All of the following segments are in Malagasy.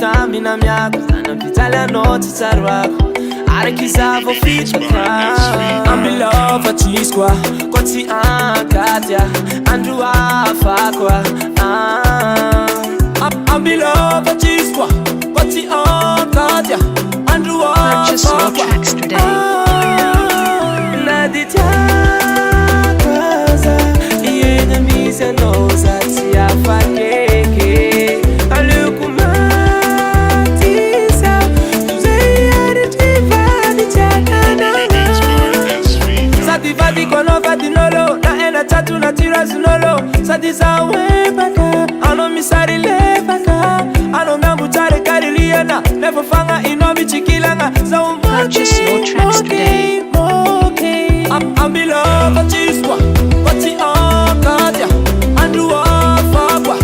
Tambi na miako zanapitaly anao tsy tsary wako araky iza vao fitraka amby lova tsisy koa koa tsy ankatya andro hafa koa amby lova tsisy koa koa tsy ankatya andro hafa koa na di tiako aza iegna misy anao za tsy afakeke aleoko Kono vadi nolo, na ena tatu na tira zinolo. Sadi za webaka, ano misari lefaka. Ano ngambu tare kari liana, never fanga inomi chikilanga. Za Purchase your tracks today. I'm love a chiswa, what's the Katya? Andrew Afakwa.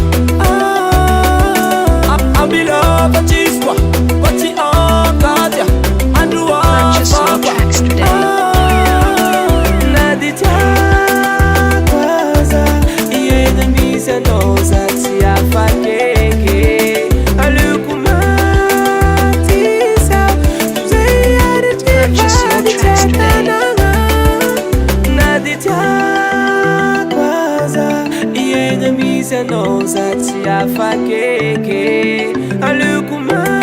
I'm love a chiswa, what's the Katya? Andrew Purchase your tracks today. No, that's ya fakeke. Alukuma.